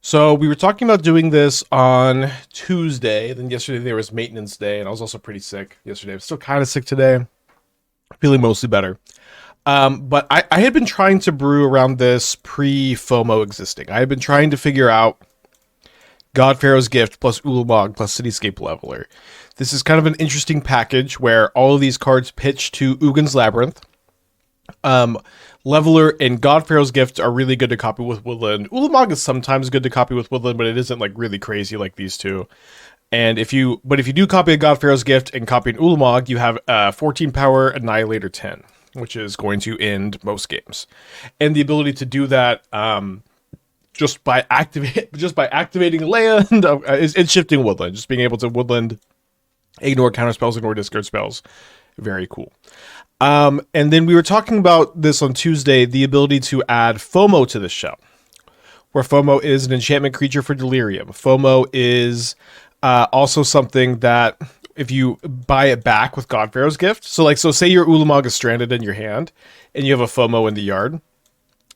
So we were talking about doing this on Tuesday. Then yesterday there was maintenance day, and I was also pretty sick yesterday. I'm still kind of sick today. Feeling mostly better. But I had been trying to brew around this pre-FOMO existing. I had been trying to figure out God-Pharaoh's Gift plus Ulamog plus Cityscape Leveler. This is kind of an interesting package where all of these cards pitch to Ugin's Labyrinth. Leveler and God-Pharaoh's Gift are really good to copy with Woodland. Ulamog is sometimes good to copy with Woodland, but it isn't like really crazy like these two. And if you do copy a God-Pharaoh's Gift and copy an Ulamog, you have 14 power Annihilator 10, which is going to end most games. And the ability to do that just by activating land is Shifting Woodland. Just being able to Woodland, ignore counter spells, ignore discard spells. Very cool. And then we were talking about this on Tuesday, the ability to add Fomo to the show, where Fomo is an enchantment creature for Delirium. Fomo is also something that if you buy it back with God-Pharaoh's Gift, so say your Ulamog is stranded in your hand and you have a Fomo in the yard,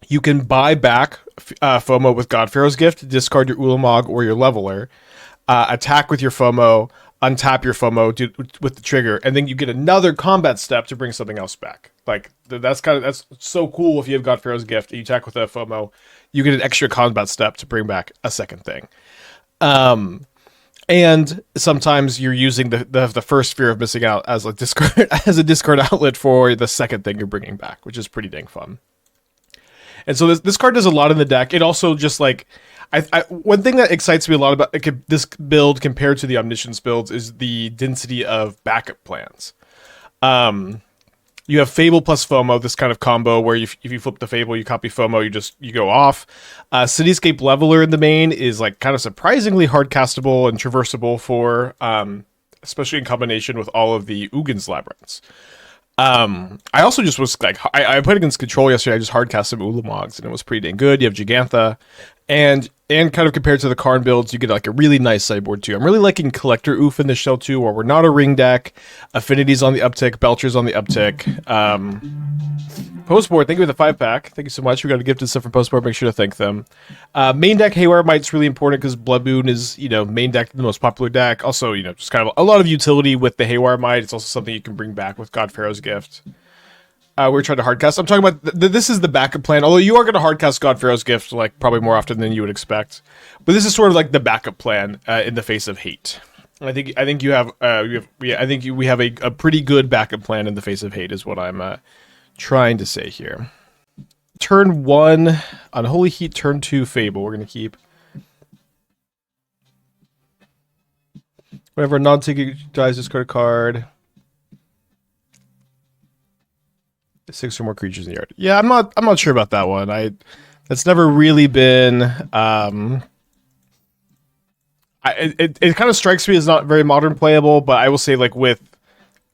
you can buy back Fomo with God-Pharaoh's Gift, discard your Ulamog or your Leveler, attack with your Fomo, untap your Fomo with the trigger, and then you get another combat step to bring something else back. Like that's so cool. If you have God-Pharaoh's Gift, you attack with a Fomo, you get an extra combat step to bring back a second thing. And sometimes you're using the first Fear of Missing Out as a discard outlet for the second thing you're bringing back, which is pretty dang fun. And so this card does a lot in the deck. It also just like one thing that excites me a lot about this build compared to the Omniscience builds is the density of backup plans. You have Fable plus Fomo, this kind of combo where if you flip the Fable, you copy Fomo, you go off. Cityscape Leveler in the main is like kind of surprisingly hard castable and traversable for, especially in combination with all of the Ugin's Labyrinths. I also just was like, I played against Control yesterday. I just hardcast some Ulamogs and it was pretty dang good. You have Jegantha, and kind of compared to the Karn builds, you get like a really nice sideboard too. I'm really liking Collector Ouphe in this shell too, where we're not a ring deck. Affinity's on the uptick, Belcher's on the uptick. Postboard, thank you for the 5-pack. Thank you so much. We got a gifted stuff from Postboard. Make sure to thank them. Main deck Haywire Mite's really important because Blood Moon is, main deck, the most popular deck. Also, just kind of a lot of utility with the Haywire Mite. It's also something you can bring back with God-Pharaoh's Gift. We're trying to hardcast. I'm talking about, this is the backup plan, although you are going to hardcast God-Pharaoh's Gift, like, probably more often than you would expect. But this is sort of like the backup plan in the face of hate. I think you have, we have a pretty good backup plan in the face of hate is what I'm trying to say here. Turn 1, Unholy Heat, turn 2, Fable. We're going to keep. Whenever a non-ticket dies, discard a card. 6 or more creatures in the yard. Yeah, I'm not sure about that one. That's never really been. It kind of strikes me as not very modern playable, but I will say like with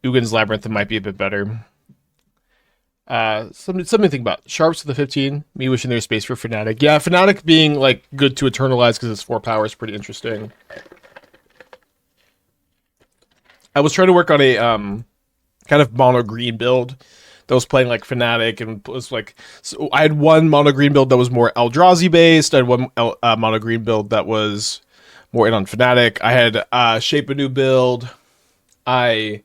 Ugin's Labyrinth, it might be a bit better. Something to think about. Sharps to the 15. Me wishing there's space for Fnatic. Yeah, Fnatic being like good to eternalize because it's 4 power is pretty interesting. I was trying to work on a kind of mono green build that was playing like Fnatic, and was like, so I had one mono green build that was more Eldrazi based. I had one mono green build that was more in on Fnatic. I had Shape a New build. I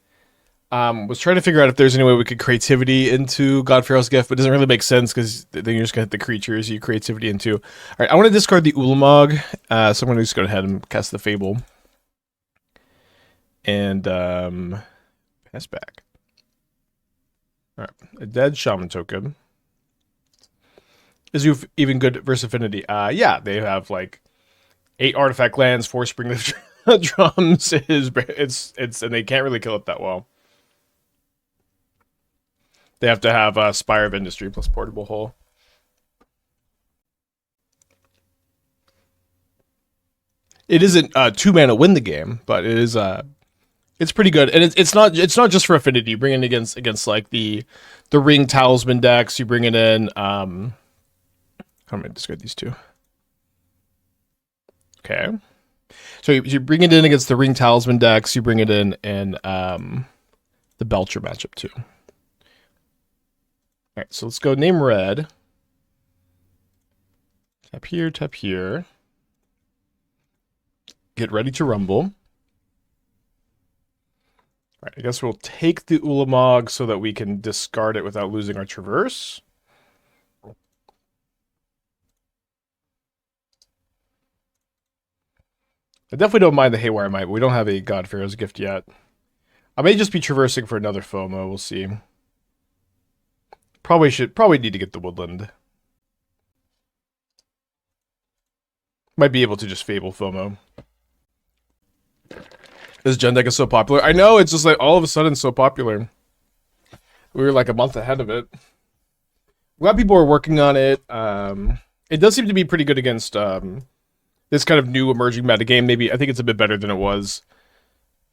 was trying to figure out if there's any way we could creativity into God-Pharaoh's Gift, but it doesn't really make sense because then you're just going to hit the creatures you creativity into. All right, I want to discard the Ulamog, so I'm going to just go ahead and cast the Fable. And pass back. All right, a dead Shaman token. Is Ouphe even good versus Affinity? Yeah, they have like 8 artifact lands, 4 Springleaf Drums. It's and they can't really kill it that well. They have to have Spire of Industry plus Portable Hull. It isn't 2 mana win the game, but it is it's pretty good, and it's not just for Affinity. You bring it against like the Ring Talisman decks. You bring it in. I'm gonna discard these 2. Okay, so you bring it in against the Ring Talisman decks. You bring it in and the Belcher matchup too. All right, so let's go name red. Tap here, tap here. Get ready to rumble. All right, I guess we'll take the Ulamog so that we can discard it without losing our Traverse. I definitely don't mind the Haywire Mite, but we don't have a God-Pharaoh's gift yet. I may just be traversing for another Fomo, we'll see. Probably need to get the Woodland. Might be able to just Fable Fomo. This gen deck is so popular. I know, it's just like all of a sudden so popular. We were like a month ahead of it. A lot of people are working on it. It does seem to be pretty good against this kind of new emerging metagame. Maybe, I think it's a bit better than it was.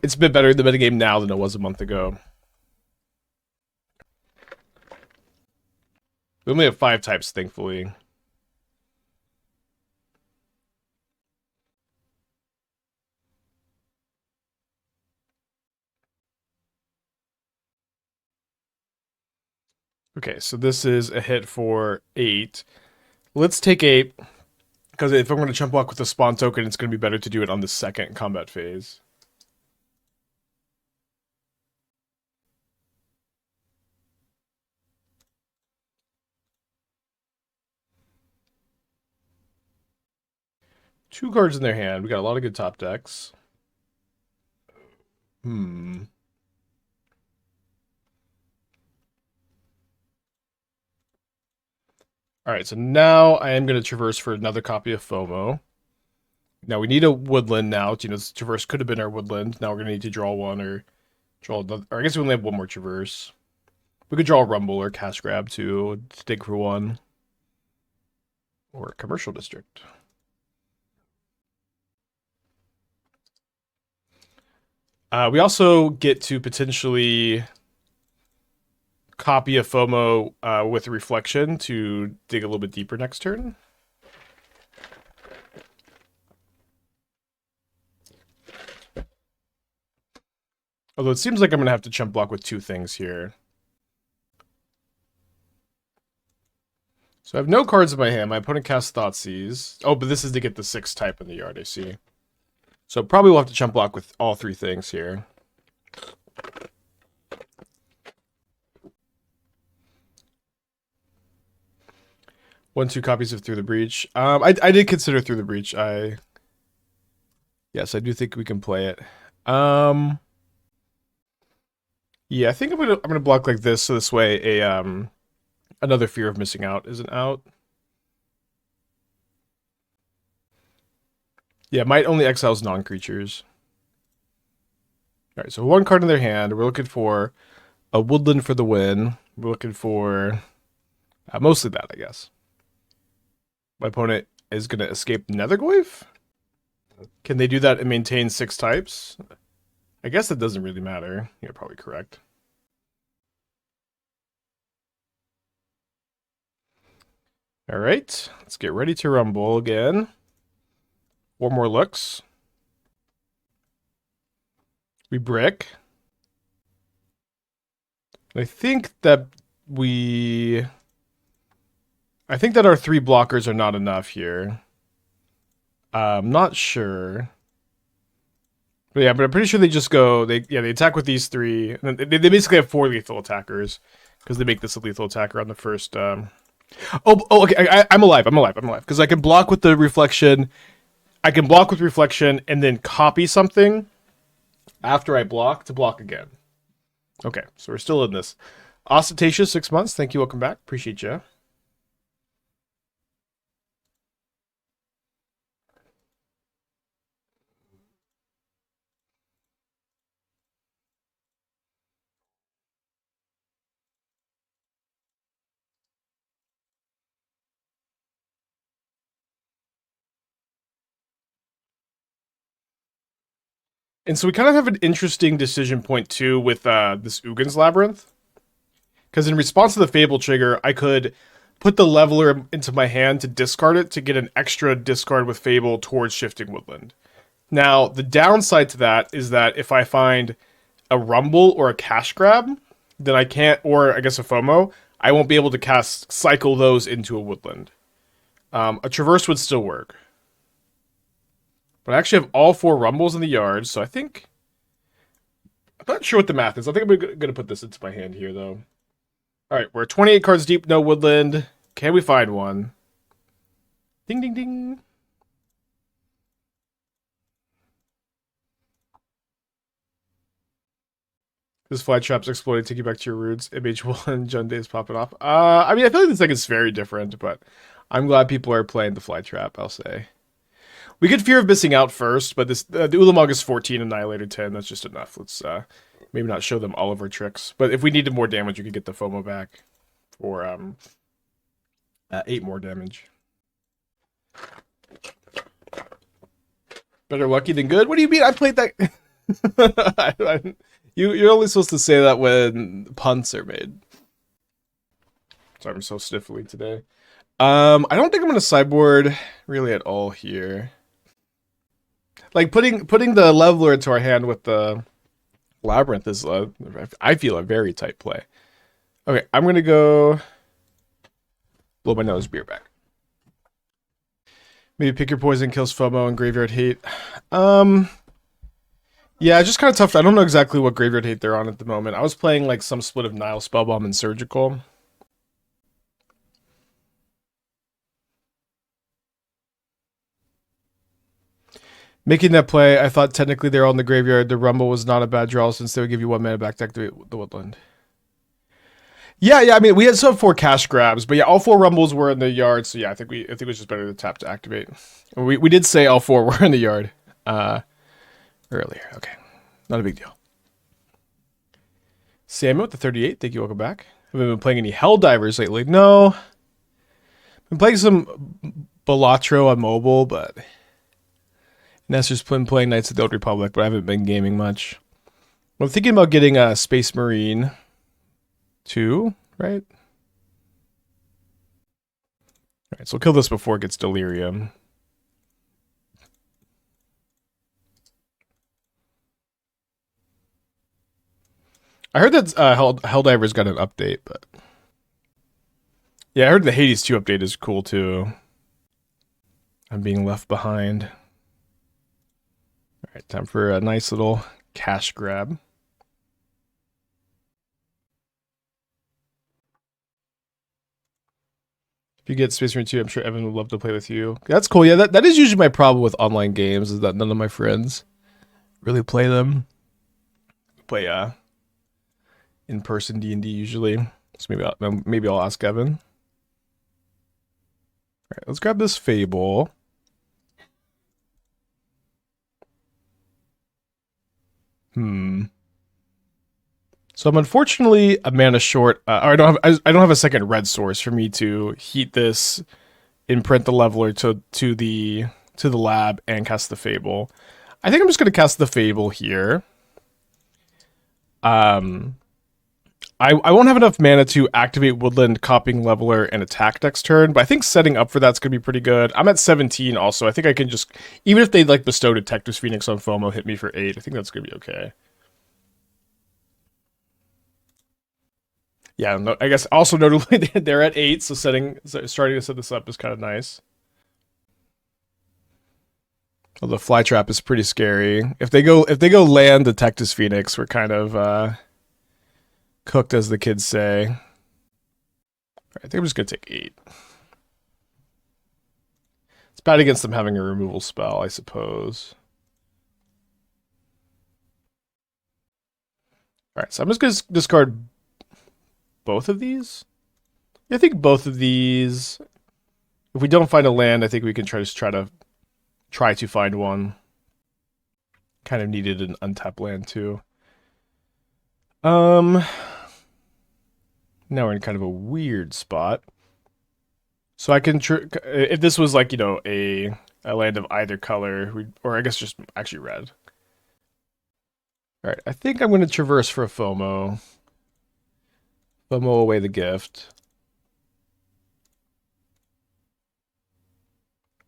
It's a bit better in the metagame now than it was a month ago. We only have 5 types, thankfully. Okay, so this is a hit for 8. Let's take 8, because if I'm going to chump block with a spawn token, it's going to be better to do it on the second combat phase. Two cards in their hand. We got a lot of good top decks. Alright, so now I am going to traverse for another copy of Fomo. Now we need a Woodland now. You know, this Traverse could have been our Woodland. Now we're going to need to draw one or draw another. Or I guess we only have one more Traverse. We could draw a Rumble or Cash Grab to dig for one. Or a Commercial District. We also get to potentially copy a Fomo with Reflection to dig a little bit deeper next turn. Although it seems like I'm going to have to chump block with 2 things here. So I have no cards in my hand. My opponent casts Thoughtseize. Oh, but this is to get the 6 type in the yard, I see. So probably we'll have to chump block with all 3 things here. One, 2 copies of Through the Breach. I did consider Through the Breach. Yes, I do think we can play it. Yeah, I think I'm gonna block like this, so this way another Fear of Missing Out isn't out. Yeah, Might only exiles non-creatures. Alright, so 1 card in their hand. We're looking for a Woodland for the win. We're looking for mostly that, I guess. My opponent is going to escape Nethergoyf? Can they do that and maintain 6 types? I guess that doesn't really matter. You're probably correct. Alright, let's get ready to rumble again. 4 more looks. We brick. I think that our 3 blockers are not enough here. I'm not sure. But yeah, but I'm pretty sure they just go, they attack with these 3. And then they basically have 4 lethal attackers. Because they make this a lethal attacker on the first... okay, I'm alive. Because I can block with the Reflection. I can block with Reflection and then copy something after I block to block again. Okay, so we're still in this. Ostentatious, 6 months. Thank you, welcome back. Appreciate you. And so we kind of have an interesting decision point, too, with this Ugin's Labyrinth. Because in response to the Fable trigger, I could put the Leveler into my hand to discard it to get an extra discard with Fable towards Shifting Woodland. Now, the downside to that is that if I find a Rumble or a Cash Grab, then I can't, or I guess a Fomo, I won't be able to cycle those into a Woodland. A Traverse would still work. But I actually have all 4 Rumbles in the yard, so I think... I'm not sure what the math is. I think I'm going to put this into my hand here, though. Alright, we're 28 cards deep, no Woodland. Can we find one? Ding, ding, ding. This fly trap's exploding, take you back to your roots. MH1, Jun Day is popping off. I mean, I feel like this deck is very different, but I'm glad people are playing the fly trap, I'll say. We could fear of missing out first, but this the Ulamog is 14, Annihilator 10. That's just enough. Let's maybe not show them all of our tricks. But if we needed more damage, we could get the Fomo back for 8 more damage. Better lucky than good? What do you mean? I played that... You're only supposed to say that when punts are made. Sorry, I'm so stiffly today. I don't think I'm going to sideboard really at all here. Like, putting the Leveler into our hand with the Labyrinth is, I feel, a very tight play. Okay, I'm going to go... blow my nose, beer back. Maybe pick your poison, kills FOMO, and Graveyard Hate. Yeah, it's just kind of tough. I don't know exactly what Graveyard Hate they're on at the moment. I was playing, like, some split of Nile, Spellbomb, and Surgical. Making that play, I thought technically they're on the graveyard. The Rumble was not a bad draw since they would give you 1 mana back to activate the Woodland. Yeah, I mean, we had some 4 cash grabs, but yeah, all 4 Rumbles were in the yard, so yeah, I think it was just better to tap to activate. We did say all 4 were in the yard earlier. Okay, not a big deal. Samuel with the 38, thank you, welcome back. Have we been playing any Helldivers lately? No. Been playing some Balatro on mobile, but... Nestor's been playing Knights of the Old Republic, but I haven't been gaming much. I'm thinking about getting a Space Marine 2, right? Alright, so we'll kill this before it gets Delirium. I heard that Helldivers got an update, but... Yeah, I heard the Hades 2 update is cool, too. I'm being left behind. Alright, time for a nice little cash grab. If you get Space Marine 2, I'm sure Evan would love to play with you. That's cool. Yeah, that is usually my problem with online games, is that none of my friends really play them. Play in-person D&D usually. So maybe I'll ask Evan. Alright, let's grab this Fable. So I'm unfortunately a mana short. Or I don't have a second red source for me to heat this, imprint the Leveler to the lab, and cast the Fable. I think I'm just gonna cast the Fable here. I won't have enough mana to activate Woodland, copying Leveler, and attack next turn, but I think setting up for that's gonna be pretty good. I'm at 17 also. I think I can just, even if they like bestow Detective Phoenix on FOMO, hit me for 8. I think that's gonna be okay. Yeah, no, I guess also notably they're at 8, so starting to set this up is kind of nice. Well, the fly trap is pretty scary. If they go land Detective Phoenix, we're kind of cooked, as the kids say. All right, I think I'm just gonna take 8. It's bad against them having a removal spell, I suppose. All right, so I'm just gonna discard both of these. I think both of these. If we don't find a land, I think we can try to find one. Kind of needed an untapped land too. Now we're in kind of a weird spot. So I can if this was like, you know, a land of either color, or I guess just actually red. All right, I think I'm going to traverse for a FOMO. FOMO away the gift.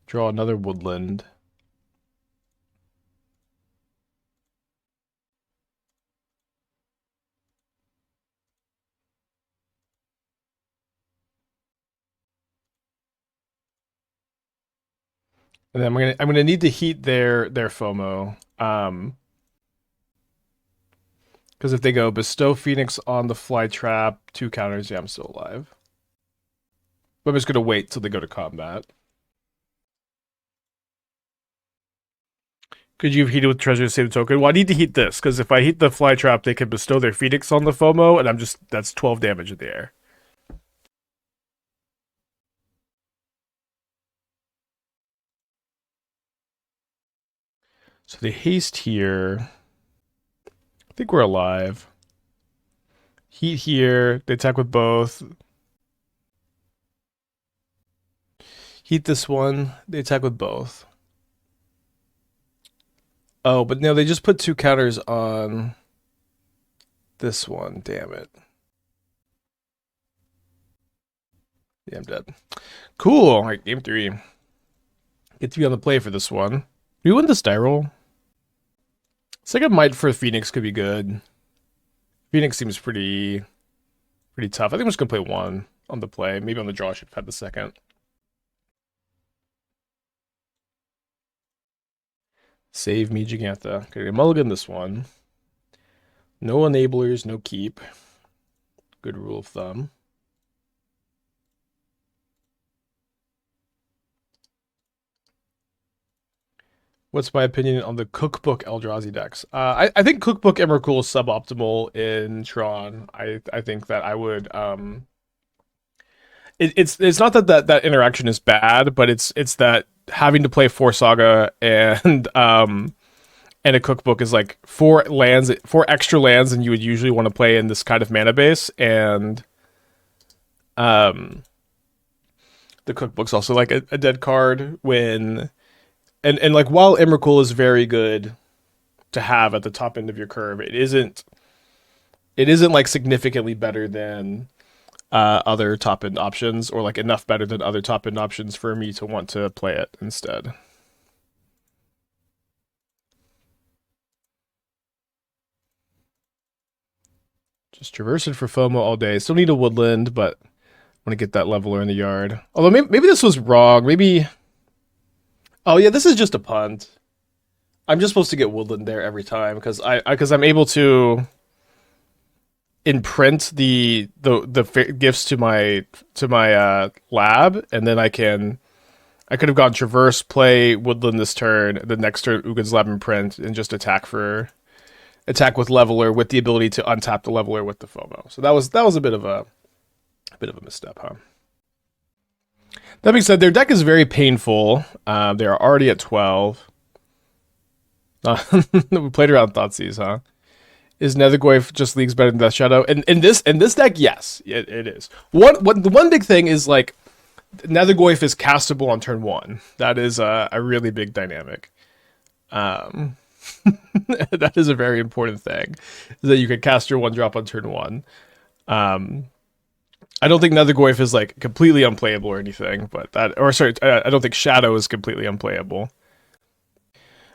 Draw another Woodland. And then I'm gonna need to heat their FOMO. Because if they go bestow Phoenix on the fly trap, 2 counters, yeah, I'm still alive. But I'm just gonna wait till they go to combat. Could you have heated with treasure to save the token? Well, I need to heat this, because if I heat the fly trap, they can bestow their Phoenix on the FOMO, and that's 12 damage in the air. So they haste here. I think we're alive. Heat here. They attack with both. Heat this one. They attack with both. Oh, but no, they just put 2 counters on this one. Damn it. Yeah, I'm dead. Cool. All right, game 3. Get to be on the play for this one. Do we win this die roll? It's like a Mite for Phoenix could be good. Phoenix seems pretty tough. I think I'm just gonna play 1 on the play. Maybe on the draw I should have had the second. Save me, Jegantha. Okay, mulligan this one. No enablers, no keep. Good rule of thumb. What's my opinion on the Cookbook Eldrazi decks? I think Cookbook Emrakul is suboptimal in Tron. I think that I would it's not that interaction is bad, but it's that having to play 4 Saga and a Cookbook is like 4 extra lands than you would usually want to play in this kind of mana base, and the Cookbook's also like a dead card when and like while Emrakul is very good to have at the top end of your curve, it isn't like significantly better than other top end options, or like enough better than other top end options for me to want to play it instead. Just traversing for FOMO all day. Still need a woodland, but I want to get that leveler in the yard. Although maybe this was wrong. Maybe. Oh yeah, this is just a punt. I'm just supposed to get woodland there every time because I'm able to imprint the gifts to my lab, and then I could have gone traverse, play woodland this turn, the next turn Ugin's lab imprint, and just attack with leveler with the ability to untap the leveler with the FOMO. So that was a bit of a misstep, huh? That being said, their deck is very painful. They are already at 12. We played around Thoughtseize, huh? Is Nethergoyf just leagues better than Death Shadow? And in this deck, yes, it is. The one big thing is like Nethergoyf is castable on turn 1. That is a really big dynamic. That is a very important thing, is that you can cast your 1-drop on turn 1. I don't think Nethergoyf is like completely unplayable or anything, but I don't think Shadow is completely unplayable.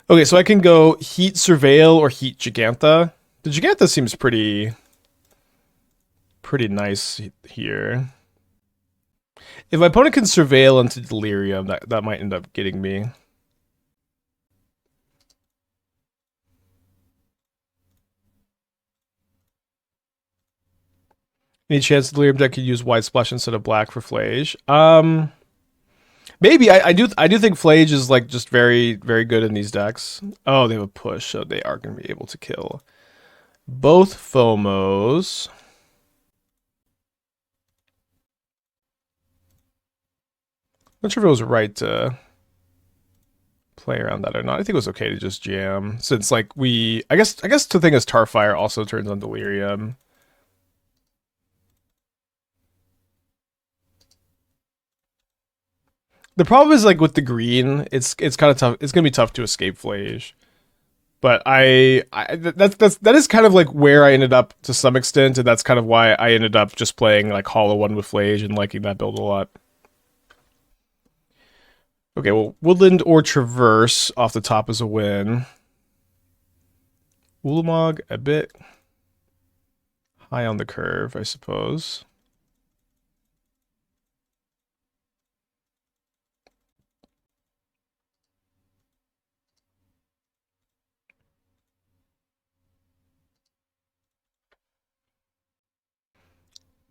Okay, so I can go Heat Surveil or Heat Jegantha. The Jegantha seems pretty nice here. If my opponent can Surveil into Delirium, that might end up getting me. Any chance the Delirium deck could use White Splash instead of black for Flage? Maybe. I do think Flage is like just very, very good in these decks. Oh, they have a push, so they are going to be able to kill both FOMOs. Not sure if it was right to play around that or not. I think it was okay to just jam, since like I guess the thing is Tarfire also turns on Delirium. The problem is like with the green, it's kind of tough. It's gonna be tough to escape Flage. But that is kind of like where I ended up to some extent, and that's kind of why I ended up just playing like Hollow One with Flage and liking that build a lot. Okay, well, Woodland or Traverse off the top is a win. Ulamog a bit high on the curve, I suppose.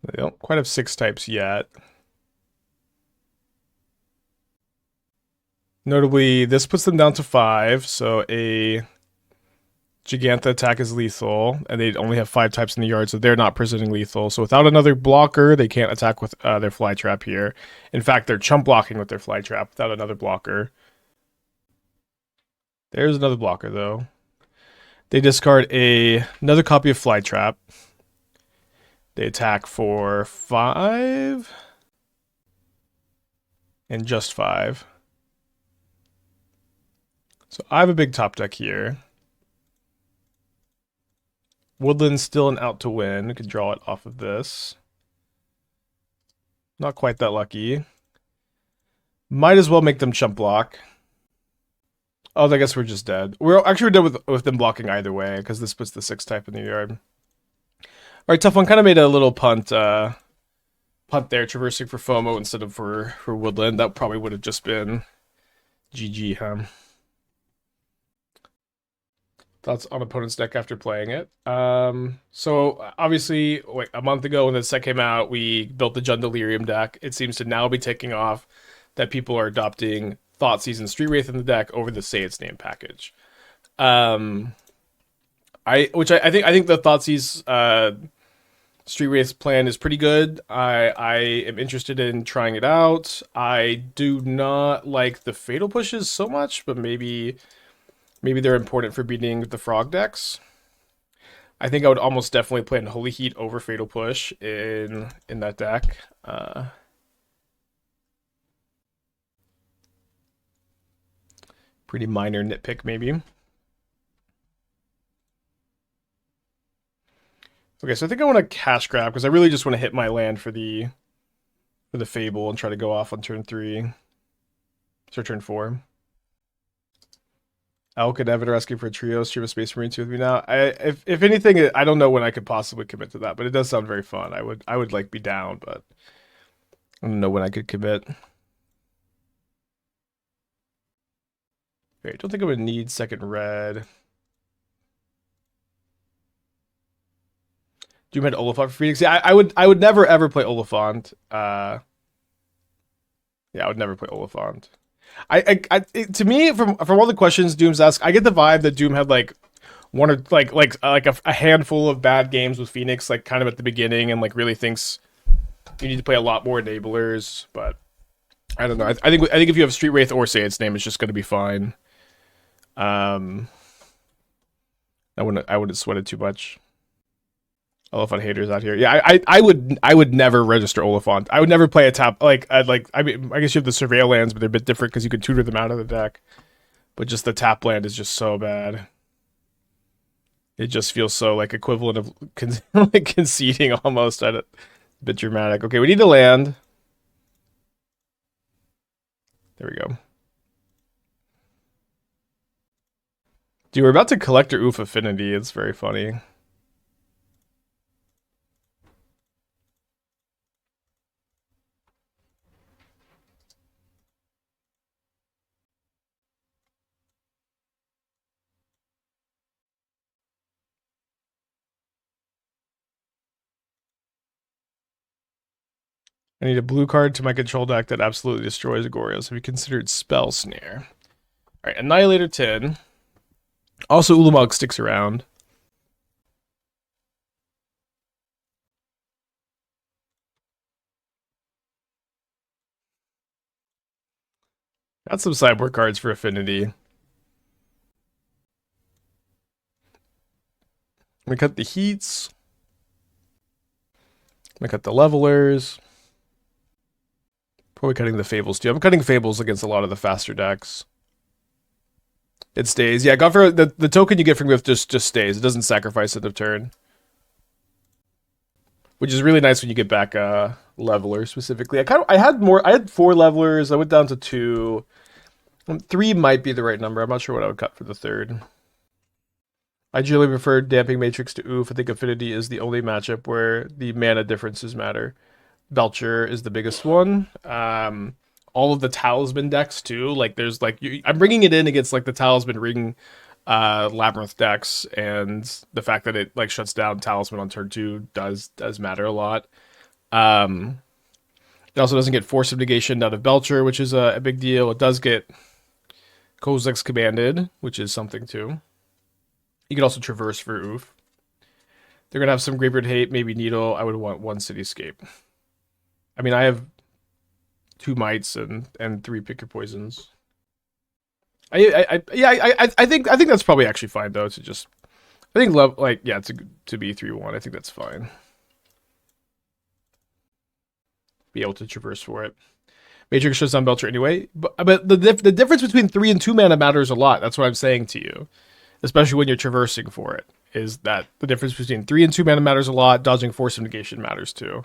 They don't quite have 6 types yet. Notably, this puts them down to 5, so a Jegantha attack is lethal, and they only have 5 types in the yard, so they're not presenting lethal. So without another blocker, they can't attack with their fly trap here. In fact, they're chump blocking with their fly trap without another blocker. There's another blocker, though. They discard another copy of fly trap. They attack for 5 and just 5. So I have a big top deck here. Woodland's still an out to win. We can draw it off of this. Not quite that lucky. Might as well make them chump block. Oh, I guess we're just dead. We're dead with them blocking either way, because this puts the 6 type in the yard. Alright, Tough One kind of made a little punt there, traversing for Fomo instead of for Woodland. That probably would have just been GG, huh? Thoughts on opponent's deck after playing it. So obviously, like a month ago when the set came out, we built the Jund Delirium deck. It seems to now be taking off that people are adopting Thoughtseize and Street Wraith in the deck over the Say Its Name package. I think the Thoughtseize Street Wraith plan is pretty good. I am interested in trying it out. I do not like the Fatal Pushes so much, but maybe they're important for beating the Frog decks. I think I would almost definitely play Unholy Heat over Fatal Push in that deck. Pretty minor nitpick, maybe. Okay, so I think I want to cash grab because I really just want to hit my land for the Fable and try to go off on turn 3. So turn 4. Elk and Evan are asking for a trio. Stream of Space Marine 2 with me now. If anything, I don't know when I could possibly commit to that, but it does sound very fun. I would like be down, but I don't know when I could commit. Okay, I don't think I would need second red. Doom had Oliphant for Phoenix. Yeah, I would never ever play Oliphant. Yeah, I would never play Oliphant. To me, from all the questions Doom's asked, I get the vibe that Doom had like one or like a handful of bad games with Phoenix, like kind of at the beginning, and like really thinks you need to play a lot more enablers. But I don't know. I think if you have Street Wraith or Say Its Name, it's just going to be fine. I wouldn't sweat it too much. Oliphant haters out here. Yeah, I would never register Oliphant. I would never play a tap I mean, I guess you have the Surveil lands, but they're a bit different because you can tutor them out of the deck. But just the tap land is just so bad. It just feels so like equivalent of like conceding almost at it. A bit dramatic. Okay, we need to land. There we go. Dude, we're about to Collector Ouphe Affinity. It's very funny. I need a blue card to my control deck that absolutely destroys Agorios. Have you considered Spell Snare? Alright, Annihilator 10. Also, Ulamog sticks around. Got some sideboard cards for Affinity. I'm gonna cut the Heats. I'm gonna cut the Levelers. Probably cutting the Fables too. I'm cutting Fables against a lot of the faster decks. It stays. Yeah, God-Pharaoh, the token you get from Glyph just stays. It doesn't sacrifice end of turn. Which is really nice when you get back Leveler specifically. I had 4 Levelers. I went down to 2. 3 might be the right number. I'm not sure what I would cut for the 3rd. I generally prefer Damping Matrix to Ouphe. I think Affinity is the only matchup where the mana differences matter. Belcher is the biggest one. All of the Talisman decks too. Like there's like I'm bringing it in against like the Talisman Ring Labyrinth decks, and the fact that it like shuts down Talisman on turn 2 does matter a lot. It also doesn't get Force of Negation out of Belcher, which is a big deal. It does get Kozilek's Commanded, which is something too. You can also Traverse for Ouphe. They're gonna have some Graveyard Hate, maybe Needle. I would want one Cityscape. I mean, I have 2 Mites and 3 Pick Your Poisons. I think that's probably actually fine though. To just, I think to be 3/1. I think that's fine. Be able to traverse for it. Matrix shows on Belcher anyway, but the difference between 3 and 2 mana matters a lot. That's what I'm saying to you, especially when you're traversing for it. Is that the difference between 3 and 2 mana matters a lot? Dodging Force of Negation matters too.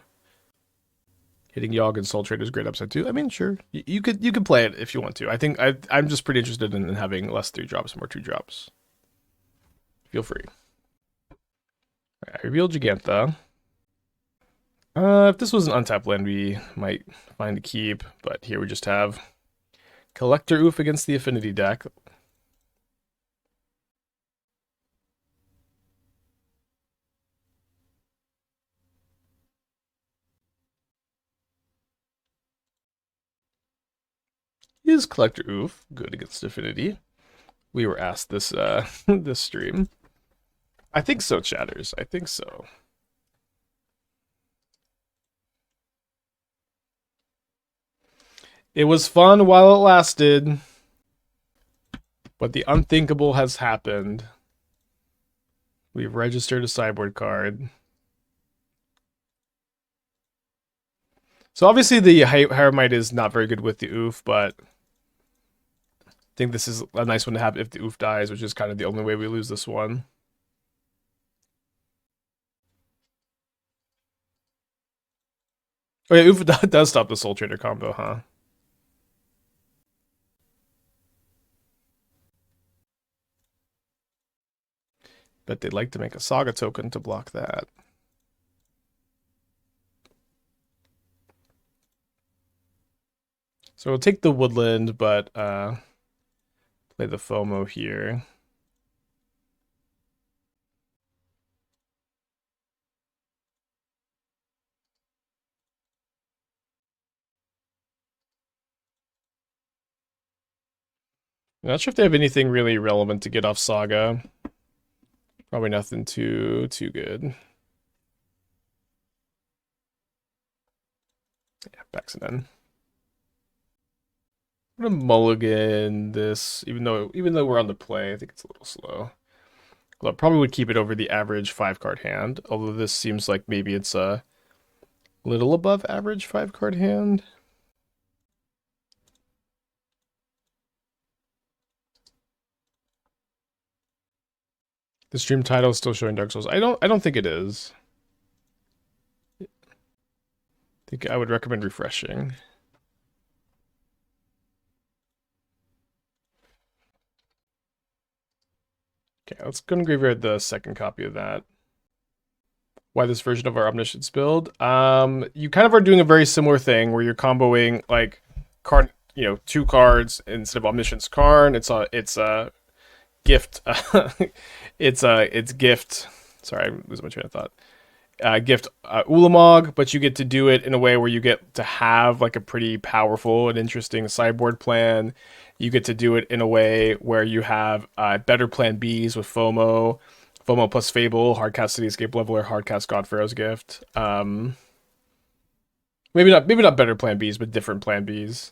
Hitting Yogg and Soul Trader is great upside too. I mean, sure, you could play it if you want to. I think I'm just pretty interested in having less 3-drops, more 2-drops. Feel free. Right, I revealed Jegantha. If this was an untapped land, we might find a keep, but here we just have Collector Ouphe against the Affinity deck. Is Collector Ouphe good against Affinity? We were asked this this stream. I think so, chatters. I think so. It was fun while it lasted, but the unthinkable has happened. We've registered a sideboard card. So obviously the Haywire Mite is not very good with the Ouphe, but I think this is a nice one to have if the Ouphe dies, which is kind of the only way we lose this one. Oh yeah, Ouphe does stop the Soul Trader combo, huh? Bet they'd like to make a Saga token to block that. So we'll take the Woodland, but play the Fomo here. I'm not sure if they have anything really relevant to get off Saga. Probably nothing too good. Yeah, backs it in. I'm gonna mulligan this, even though we're on the play. I think it's a little slow. Well, I probably would keep it over the average 5-card hand, although this seems like maybe it's a little above average 5-card hand. The stream title is still showing Dark Souls. I don't think it is. I think I would recommend refreshing. Okay, let's go and graveyard the second copy of that. Why this version of our Omniscience build? You kind of are doing a very similar thing where you're comboing like card, 2 cards instead of Omniscience Karn. It's a gift. It's gift. Sorry, I'm losing my train of thought. Gift Ulamog, but you get to do it in a way where you get to have like a pretty powerful and interesting sideboard plan. You get to do it in a way where you have better plan Bs with Fomo plus Fable, hardcast Cityscape Leveler, hardcast God-Pharaoh's Gift. Maybe not better plan Bs, but different plan Bs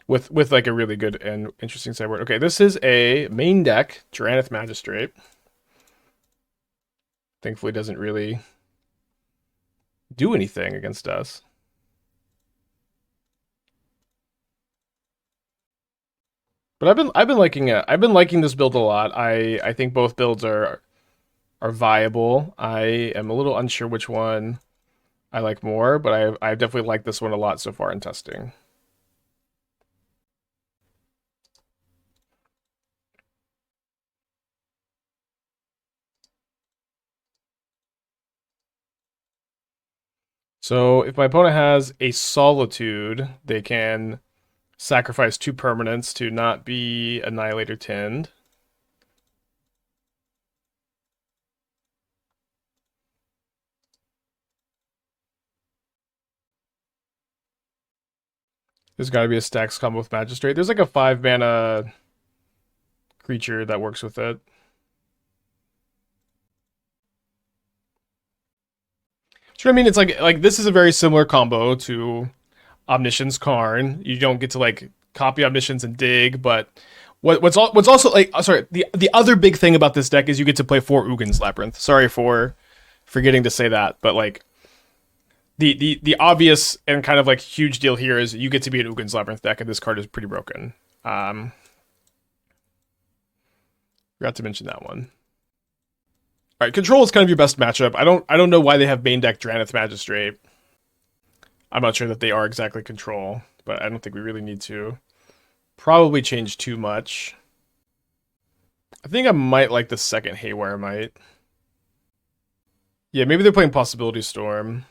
with like a really good and interesting sideboard. Okay, this is a main deck Drannith Magistrate. Thankfully, doesn't really do anything against us. But I've been liking it. I've been liking this build a lot. I think both builds are viable. I am a little unsure which one I like more, but I definitely like this one a lot so far in testing. So if my opponent has a Solitude, they can sacrifice 2 permanents to not be Annihilator Tinned. There's got to be a stacks combo with Magistrate. There's like a 5-mana creature that works with it. Do you know what I mean? It's like this is a very similar combo to Omniscience Karn. You don't get to like copy Omniscience and dig, but what's also like sorry, the other big thing about this deck is you get to play 4 Ugin's Labyrinth. Sorry for forgetting to say that, but like the obvious and kind of like huge deal here is you get to be an Ugin's Labyrinth deck, and this card is pretty broken. Forgot to mention that one. All right, control is kind of your best matchup. I don't know why they have main deck Drannith Magistrate. I'm not sure that they are exactly control, but I don't think we really need to probably change too much. I think I might like the second Haywire Mite. Yeah, maybe they're playing Possibility Storm.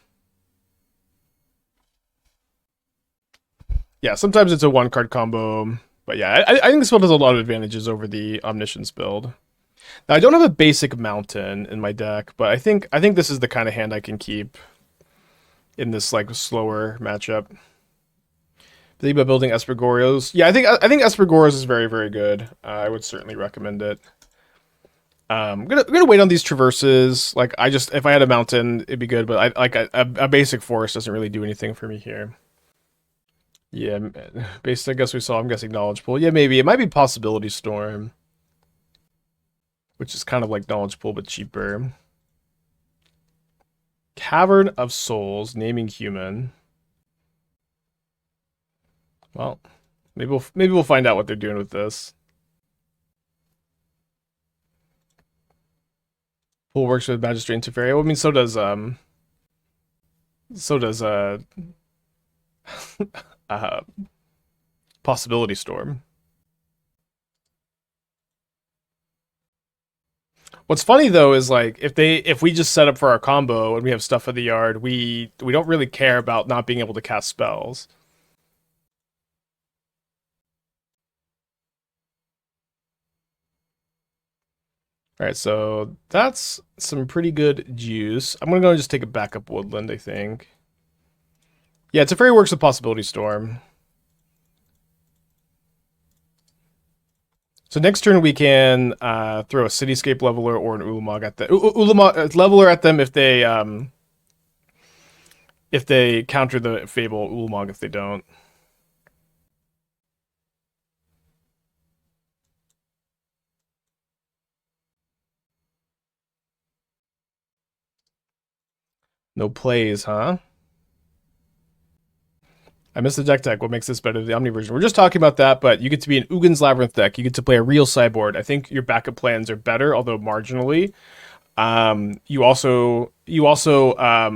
Yeah, sometimes it's a 1-card combo, but yeah, I think this build has a lot of advantages over the Omniscience build. Now, I don't have a basic mountain in my deck, but I think this is the kind of hand I can keep in this like slower matchup. Think about building Espergorios. Yeah, I think Espergorios is very, very good. I would certainly recommend it. I'm gonna wait on these traverses. Like if I had a mountain, it'd be good, but a basic forest doesn't really do anything for me here. Yeah, based I guess we saw. I'm guessing Knowledge Pool. Yeah, maybe it might be Possibility Storm, which is kind of like Knowledge Pool but cheaper. Cavern of Souls, naming human. Well, maybe we'll find out what they're doing with this. Pool works with Magistrate and Teferi. Well, I mean, so does Possibility Storm. What's funny though is like if we just set up for our combo and we have stuff in the yard, we don't really care about not being able to cast spells. All right, so that's some pretty good juice. I'm gonna go and just take a backup woodland, I think. Yeah, Teferi works with Possibility Storm. So next turn we can throw a Cityscape Leveler or an Ulamog at the Ulamog Leveler at them if they counter the Fable, Ulamog if they don't. No plays, huh? I missed the deck tech. What makes this better than the Omni version? We're just talking about that, but you get to be an Ugin's Labyrinth deck. You get to play a real sideboard. I think your backup plans are better, although marginally. You also I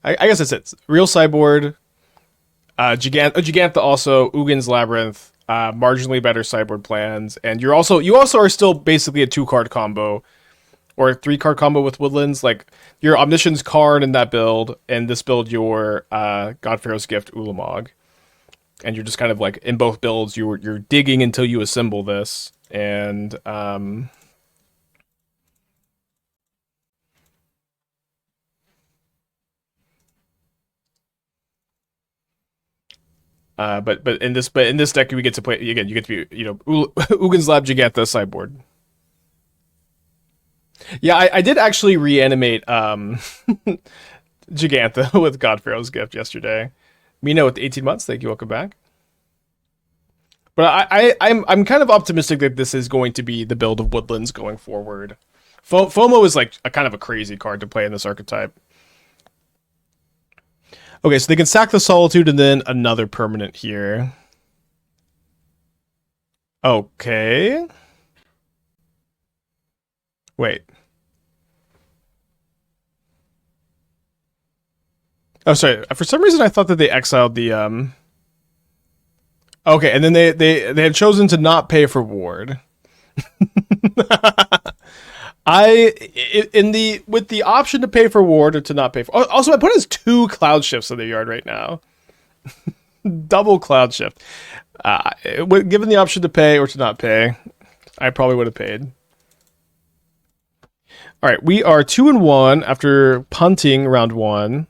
guess that's it. Real sideboard. Jegantha also, Ugin's Labyrinth, marginally better sideboard plans, and you also are still basically a 2-card combo. Or a 3-card combo with Woodlands, like your Omniscience Karn in that build, and this build your God-Pharaoh's Gift Ulamog. And you're just kind of like, in both builds, you're digging until you assemble this. And but in this deck you get to play again, you get to be, Ugin's Lab Jegantha sideboard. Yeah, I did actually reanimate Jegantha with God-Pharaoh's Gift yesterday. Mina with 18 months, thank you, welcome back. But I'm kind of optimistic that this is going to be the build of Woodlands going forward. Fomo is like a kind of a crazy card to play in this archetype. Okay, so they can sack the Solitude and then another permanent here. Okay. Wait. Oh, sorry. For some reason, I thought that they exiled the Okay, and then they had chosen to not pay for ward. With the option to pay for ward or to not pay for. Also, my opponent has 2 Cloud Shifts in their yard right now. Double Cloud Shift. Given the option to pay or to not pay, I probably would have paid. All right, we are 2-1 after punting round 1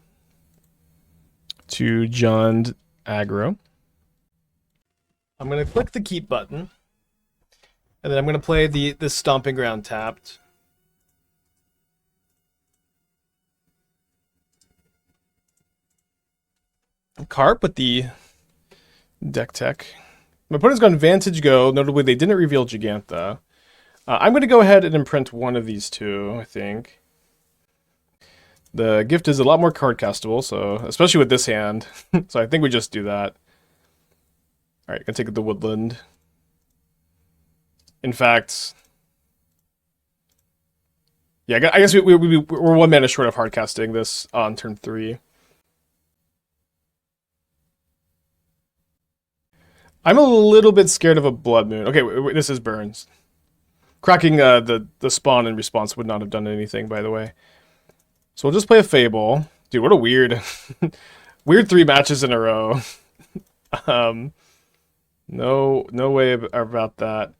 to Jund aggro. I'm going to click the keep button. And then I'm going to play the Stomping Ground tapped. Carp with the deck tech. My opponent's got Vantage Go. Notably, they didn't reveal Jegantha. I'm going to go ahead and imprint one of these two, I think. The gift is a lot more card castable, so especially with this hand. So I think we just do that. Alright, gonna take the Woodland. In fact... Yeah, I guess we're 1 mana short of hard casting this on turn 3. I'm a little bit scared of a Blood Moon. Okay, wait, this is Burns. Cracking the spawn in response would not have done anything, by the way. So we'll just play a Fable. Dude, what a weird... weird 3 matches in a row. No way about that.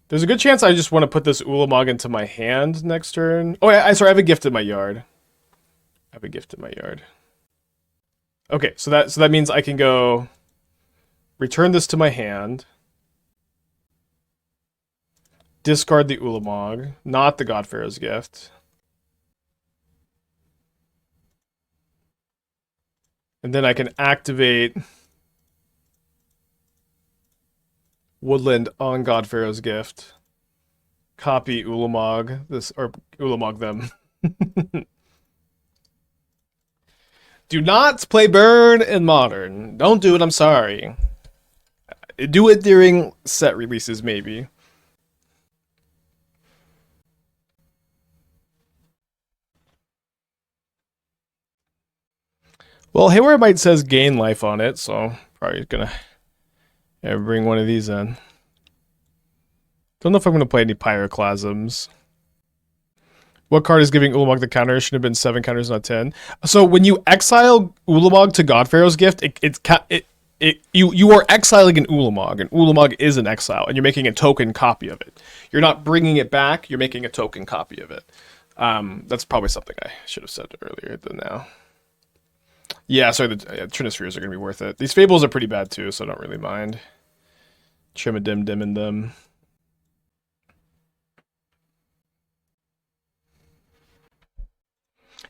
There's a good chance I just want to put this Ulamog into my hand next turn. Oh, sorry, I have a gift in my yard. Okay, so that means I can go return this to my hand. Discard the Ulamog, not the God-Pharaoh's gift. And then I can activate Woodland on God-Pharaoh's gift. Copy Ulamog, or Ulamog them. Do not play Burn in Modern. Don't do it, I'm sorry. Do it during set releases, maybe. Well, Haywire Mite says gain life on it, so probably gonna bring one of these in. Don't know if I'm gonna play any Pyroclasms. What card is giving Ulamog the counter? It should have been 7 counters, not 10. So when you exile Ulamog to God-Pharaoh's gift, you are exiling an Ulamog, and Ulamog is an exile, and you're making a token copy of it. You're not bringing it back, you're making a token copy of it. That's probably something I should have said earlier than now. Yeah, sorry, the Trinispheres are going to be worth it. These Fables are pretty bad too, so I don't really mind. Trim-a-dim-dim in them.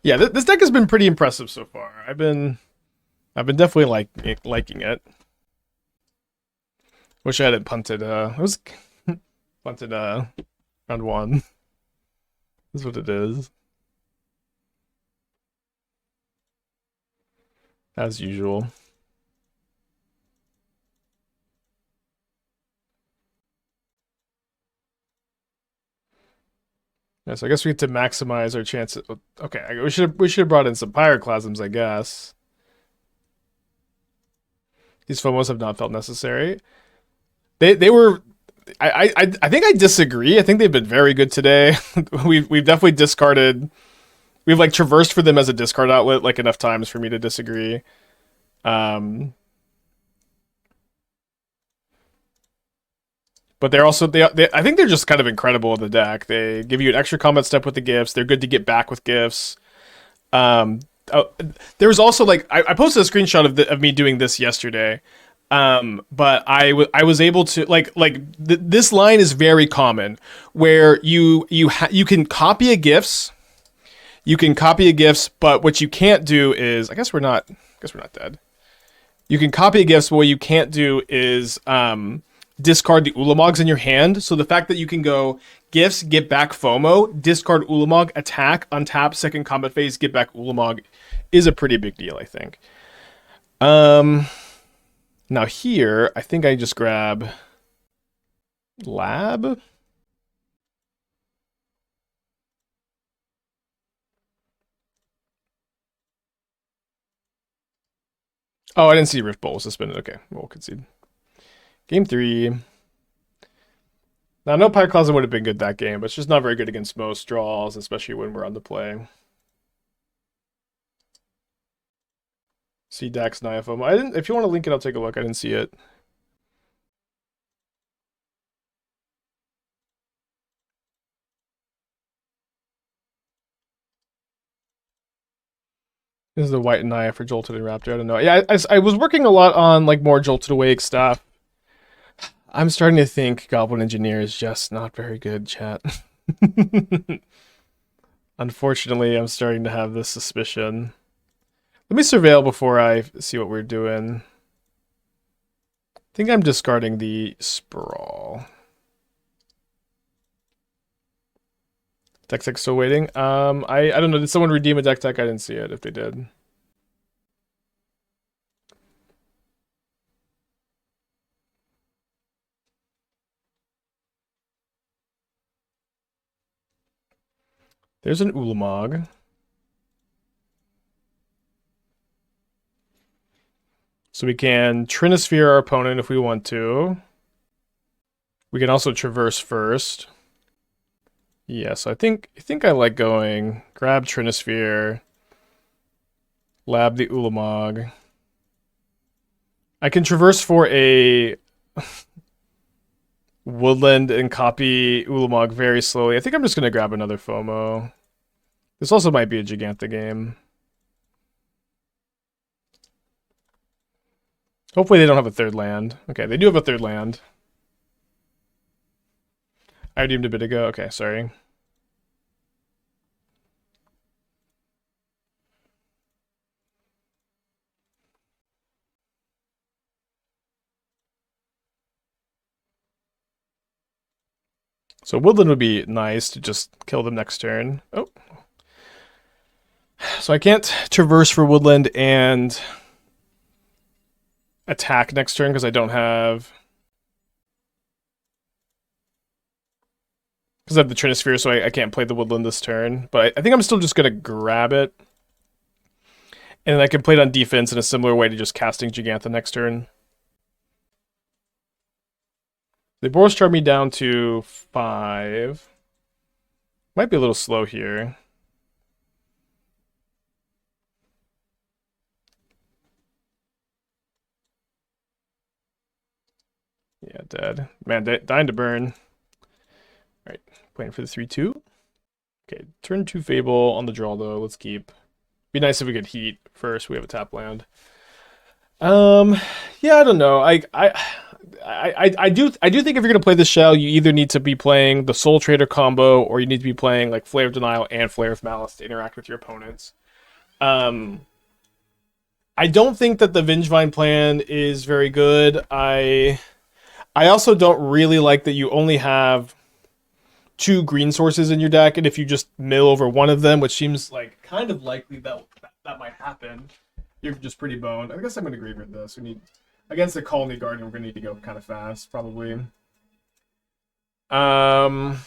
Yeah, this deck has been pretty impressive so far. I've been definitely liking it. Wish I hadn't punted. It was punted round 1. That's what it is. As usual. Yeah, so I guess we get to maximize our chances. Okay, we should have brought in some Pyroclasms, I guess. These Fomos have not felt necessary. They were. I think I disagree. I think they've been very good today. we've definitely discarded. We've like traversed for them as a discard outlet like enough times for me to disagree. But they're also I think they're just kind of incredible in the deck. They give you an extra combat step with the gifts. They're good to get back with gifts. There was also like I posted a screenshot of me doing this yesterday. But I was able to this line is very common where you can copy a gifts. You can copy a gifts, but what you can't do is I guess we're not dead. You can copy a gifts, but what you can't do is discard the Ulamogs in your hand. So the fact that you can go gifts, get back Fomo, discard Ulamog, attack, untap, second combat phase, get back Ulamog is a pretty big deal, I think. Now here, I think I just grab Lab. Oh, I didn't see Rift Bolt was suspended. Okay, we'll concede. Game 3. Now, I know Pyroclasm would have been good that game, but it's just not very good against most draws, especially when we're on the play. See Dax Niafoam. I didn't. If you want to link it, I'll take a look. I didn't see it. This is the White Naya for Jolted and Raptor. I don't know. Yeah, I was working a lot on like more Jolted Awake stuff. I'm starting to think Goblin Engineer is just not very good, chat. Unfortunately, I'm starting to have this suspicion. Let me surveil before I see what we're doing. I think I'm discarding the Sprawl. Deck tech still waiting. I don't know. Did someone redeem a deck tech? I didn't see it. If they did. There's an Ulamog. So we can Trinisphere our opponent if we want to. We can also traverse first. Yes, I think I like going grab Trinisphere, lab the Ulamog. I can traverse for a Woodland and copy Ulamog very slowly. I think I'm just gonna grab another Fomo. This also might be a Jegantha game. Hopefully they don't have a third land. Okay, they do have a third land. I redeemed a bit ago. Okay, sorry. So Woodland would be nice to just kill them next turn. Oh. So I can't traverse for Woodland and attack next turn because I don't have... Because I have the Trinisphere, so I can't play the Woodland this turn. But I think I'm still just going to grab it. And then I can play it on defense in a similar way to just casting Jegantha next turn. They Boros Charm me down to 5. Might be a little slow here. Yeah, dead. Man, dying to burn. Alright, playing for the 3-2. Okay, turn 2 Fable on the draw, though. Let's keep. Be nice if we could Heat first. We have a tap land. Yeah, I don't know. I do think if you're gonna play the shell, you either need to be playing the Soul Trader combo, or you need to be playing like Flare of Denial and Flare of Malice to interact with your opponents. I don't think that the Vengevine plan is very good. I also don't really like that you only have 2 green sources in your deck, and if you just mill over one of them, which seems like kind of likely that might happen, you're just pretty boned. I guess I'm gonna agree with this. We need against the Colony Guardian, we're gonna need to go kind of fast, probably. The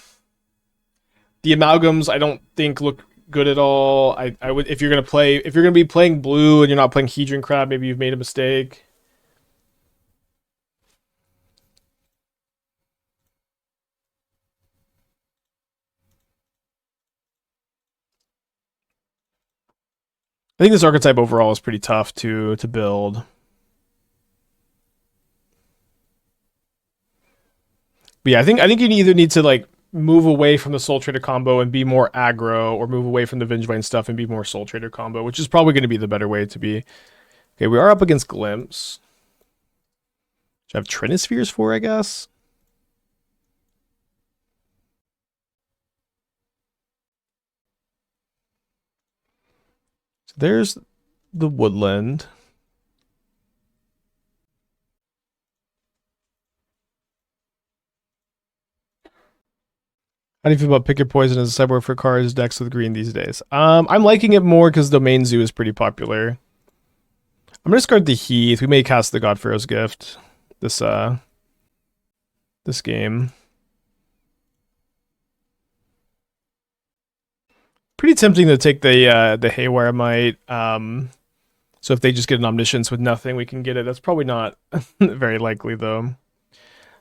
amalgams I don't think look good at all. I would if you're gonna be playing blue and you're not playing Hedron Crab, maybe you've made a mistake. I think this archetype overall is pretty tough to build. But yeah, I think you either need to like move away from the Soul Trader combo and be more aggro, or move away from the Vengevine stuff and be more Soul Trader combo, which is probably going to be the better way to be. Okay, we are up against Glimpse. Which I have Trinispheres for, I guess. So there's the Woodland. How do you feel about Pick Your Poison as a sideboard for cards decks with green these days? I'm liking it more because Domain Zoo is pretty popular. I'm gonna discard the Heath. We may cast the God-Pharaoh's Gift this game. Pretty tempting to take the Haywire Mite. So if they just get an Omniscience with nothing, we can get it. That's probably not very likely though.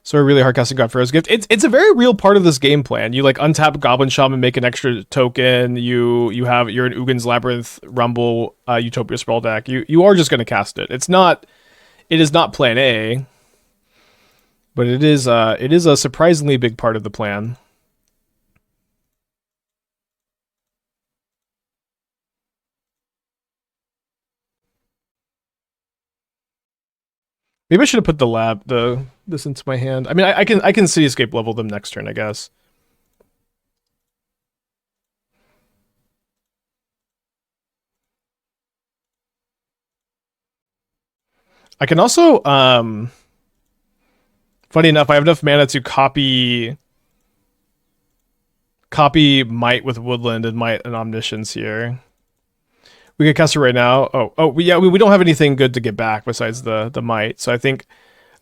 So a really hard casting God-Pharaoh's Gift. It's a very real part of this game plan. You like untap Goblin Shaman, make an extra token. You're in Ugin's Labyrinth, Rumble, Utopia Sprawl deck. You are just going to cast it. It is not plan A, but it is a surprisingly big part of the plan. Maybe I should have put this into my hand. I mean, I can Cityscape level them next turn, I guess. I can also, funny enough, I have enough mana to copy Mite with Woodland and Mite and Omniscience here. We can cast it right now. Yeah, we don't have anything good to get back besides the Mite. So I think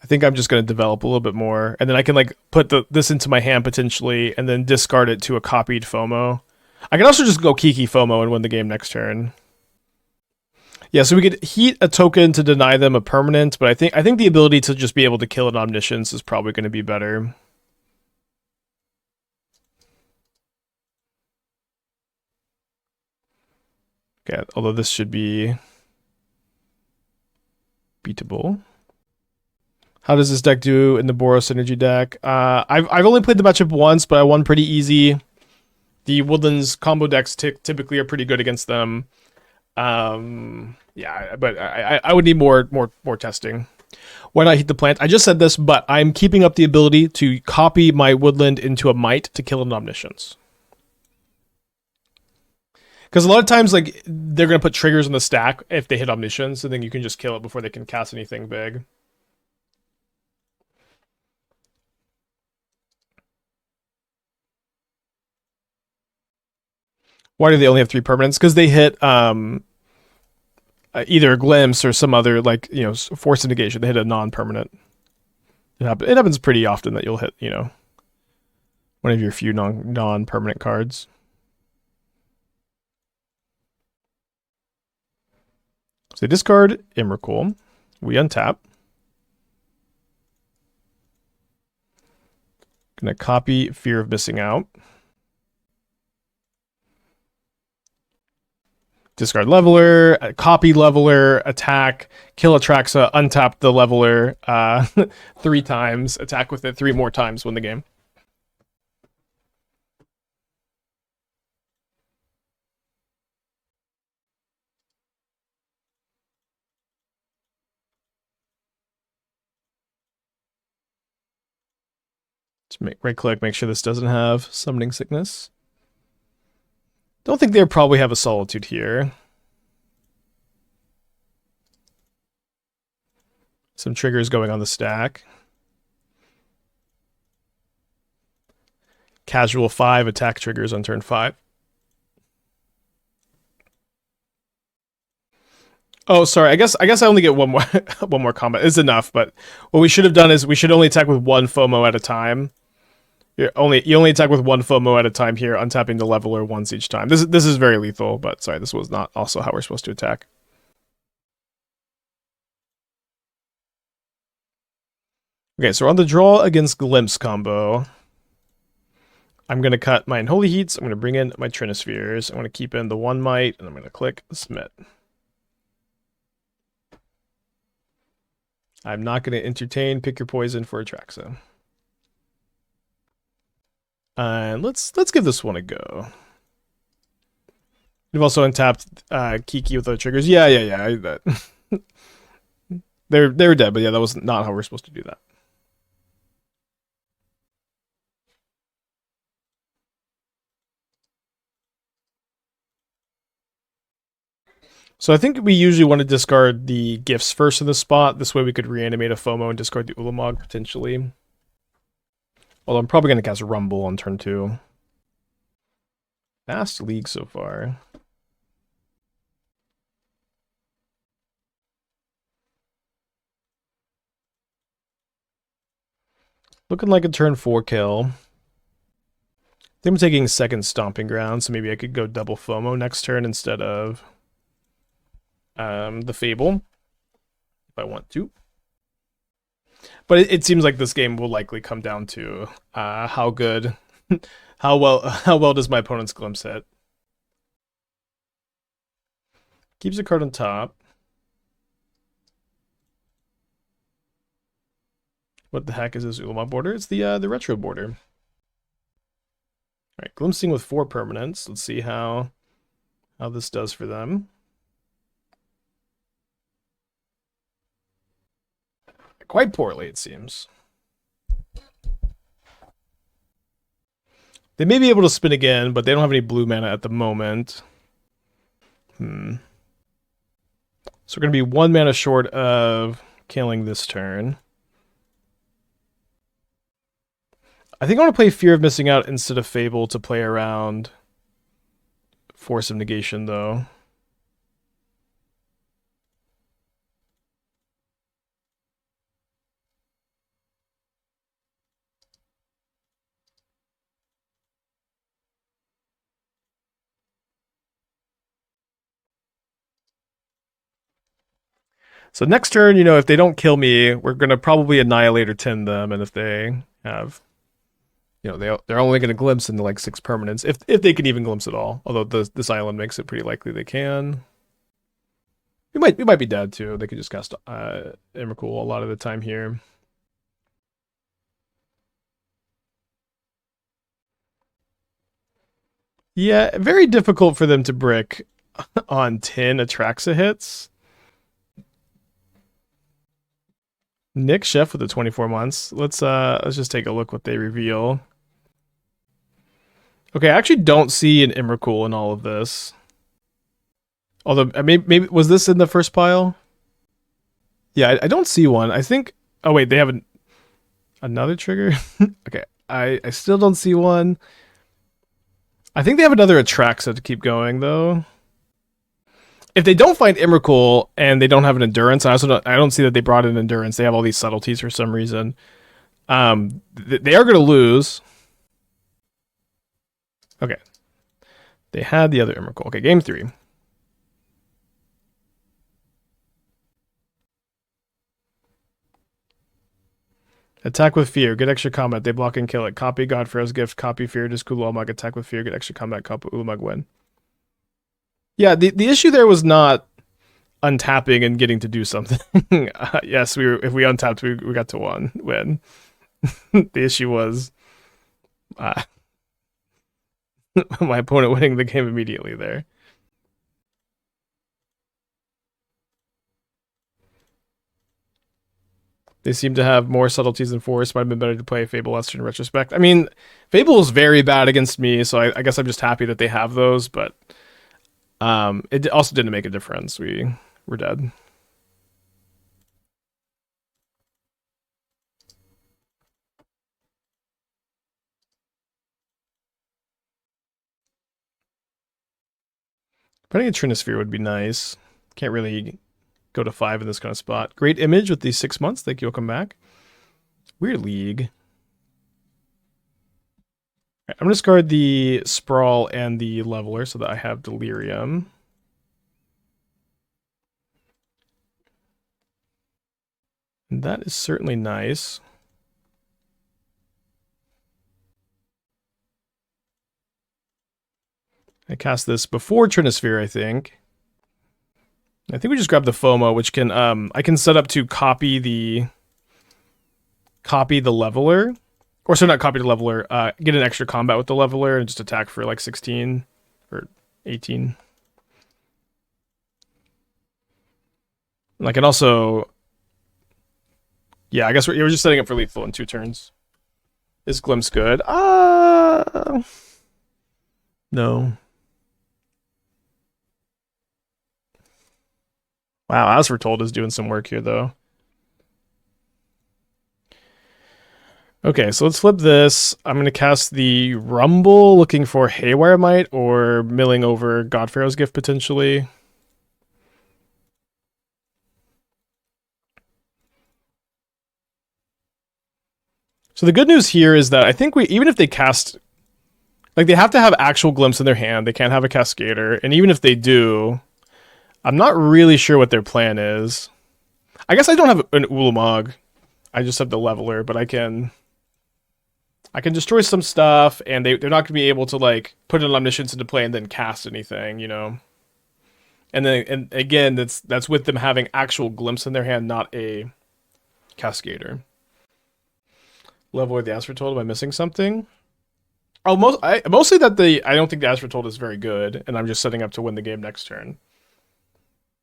I'm just gonna develop a little bit more, and then I can like put this into my hand potentially, and then discard it to a copied Fomo. I can also just go Kiki Fomo and win the game next turn. Yeah, so we could heat a token to deny them a permanent, but I think the ability to just be able to kill an Omniscience is probably going to be better. Okay, although this should be beatable. How does this deck do in the Boros Synergy deck? I've only played the matchup once, but I won pretty easy. The Woodlands combo decks typically are pretty good against them. Yeah, but I would need more testing. Why not heat the plant? I just said this, but I'm keeping up the ability to copy my Woodland into a Mite to kill an Omniscience. Because a lot of times, like, they're going to put triggers in the stack if they hit Omniscience, and then you can just kill it before they can cast anything big. Why do they only have 3 permanents? Because they hit either a glimpse or some other, like, you know, force negation. They hit a non-permanent. It happens pretty often that you'll hit, you know, one of your few non-permanent cards. So they discard Emrakul. We untap. Gonna copy Fear of Missing Out. Discard Leveler, copy Leveler, attack, kill Atraxa, untap the Leveler 3 times, attack with it 3 more times, win the game. Just right click, make sure this doesn't have Summoning Sickness. Don't think they probably have a Solitude here. Some triggers going on the stack. Casual 5 attack triggers on turn 5. Oh, sorry. I guess I only get one more combat. It's enough, but what we should have done is we should only attack with 1 FOMO at a time. You only attack with 1 FOMO at a time here, untapping the Leveler once each time. This is very lethal, but sorry, this was not also how we're supposed to attack. Okay, so we're on the draw against Glimpse combo. I'm going to cut my Unholy Heats. I'm going to bring in my Trinispheres. I'm going to keep in the 1 Mite, and I'm going to click Submit. I'm not going to entertain Pick Your Poison for Atraxa. And let's give this one a go. We've also untapped Kiki with the triggers. Yeah. They're dead, but yeah, that was not how we're supposed to do that. So I think we usually want to discard the gifts first in the spot. This way we could reanimate a FOMO and discard the Ulamog potentially. Although I'm probably going to cast Rumble on turn 2. Fast league so far. Looking like a turn 4 kill. I think I'm taking second Stomping Ground, so maybe I could go double FOMO next turn instead of the Fable, if I want to. But it seems like this game will likely come down to how good, how well does my opponent's Glimpse hit. Keeps a card on top. What the heck is this Ulamog border? It's the retro border. All right, Glimpsing with 4 permanents. Let's see how this does for them. Quite poorly, it seems. They may be able to spin again, but they don't have any blue mana at the moment. So we're going to be 1 mana short of killing this turn. I think I want to play Fear of Missing Out instead of Fable to play around Force of Negation, though. So next turn, if they don't kill me, we're going to probably Annihilate or 10 them, and if they have... they're only going to glimpse into like 6 permanents, if they can even glimpse at all. Although this island makes it pretty likely they can. We might be dead too. They could just cast Emrakul a lot of the time here. Yeah, very difficult for them to brick on 10 Atraxa hits. Nick Chef with the 24 months. Let's just take a look what they reveal. Okay, I actually don't see an Emrakul in all of this. Although, maybe was this in the first pile? Yeah, I don't see one. I think... Oh, wait, they have another trigger? Okay, I still don't see one. I think they have another Atraxa to keep going, though. If they don't find Emrakul and they don't have an Endurance, I don't see that they brought in Endurance. They have all these subtleties for some reason. They are going to lose. Okay. They had the other Emrakul. Okay, game 3. Attack with Fear. Get extra combat. They block and kill it. Copy God-Pharaoh's Gift. Copy Fear. Discool Ulamog. Attack with Fear. Get extra combat. Copy Ulamog. Win. Yeah, the issue there was not untapping and getting to do something. Yes, if we untapped, we got to win. The issue was my opponent winning the game immediately there. They seem to have more subtleties than Force. Might have been better to play Fable Lesser in retrospect. I mean, Fable is very bad against me, so I guess I'm just happy that they have those, but it also didn't make a difference. We're dead. Putting a Trinisphere would be nice. Can't really go to 5 in this kind of spot. Great Image with these 6 months. Thank you. Welcome back. Weird League. Right, I'm going to discard the Sprawl and the Leveler so that I have Delirium. And that is certainly nice. I cast this before Trinisphere, I think. I think we just grab the Fomo, which can I can set up to copy the Leveler. Or so not copy the Leveler, get an extra combat with the Leveler and just attack for like 16 or 18. And I can also... Yeah, I guess we're just setting up for lethal in 2 turns. Is Glimpse good? No. Wow, As Foretold is doing some work here, though. Okay, so let's flip this. I'm going to cast the Rumble, looking for Haywire Mite or milling over God-Pharaoh's Gift, potentially. So the good news here is that I think even if they cast... Like, they have to have actual Glimpse in their hand. They can't have a Cascader. And even if they do... I'm not really sure what their plan is. I guess I don't have an Ulamog. I just have the Leveler, but I can destroy some stuff, and they're not going to be able to, like, put an Omniscience into play and then cast anything, And again, that's with them having actual Glimpse in their hand, not a Cascader. Leveler the As Foretold. Am I missing something? Oh, mostly that I don't think the As Foretold is very good, and I'm just setting up to win the game next turn.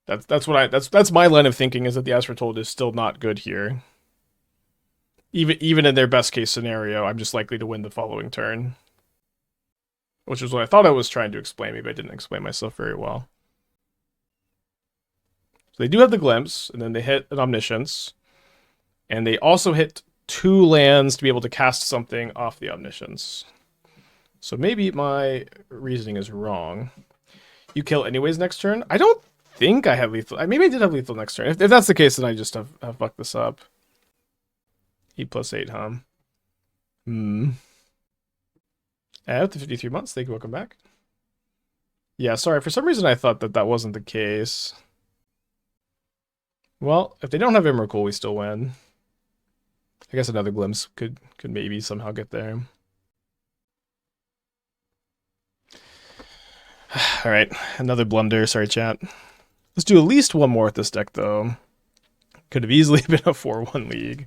That's my line of thinking, is that the As Foretold is still not good here. Even in their best case scenario, I'm just likely to win the following turn. Which is what I thought I was trying to explain. Maybe I didn't explain myself very well. So they do have the Glimpse, and then they hit an Omniscience. And they also hit 2 lands to be able to cast something off the Omniscience. So maybe my reasoning is wrong. You kill anyways next turn? I don't think I had lethal. Maybe I did have lethal next turn. If that's the case, then I just have fucked this up. 8+8, huh? After 53 months, thank you, welcome back. Yeah, sorry, for some reason I thought that wasn't the case. Well, if they don't have Emrakul, we still win. I guess another Glimpse could maybe somehow get there. Alright, another blunder, sorry chat. Let's do at least one more with this deck, though. Could have easily been a 4-1 league.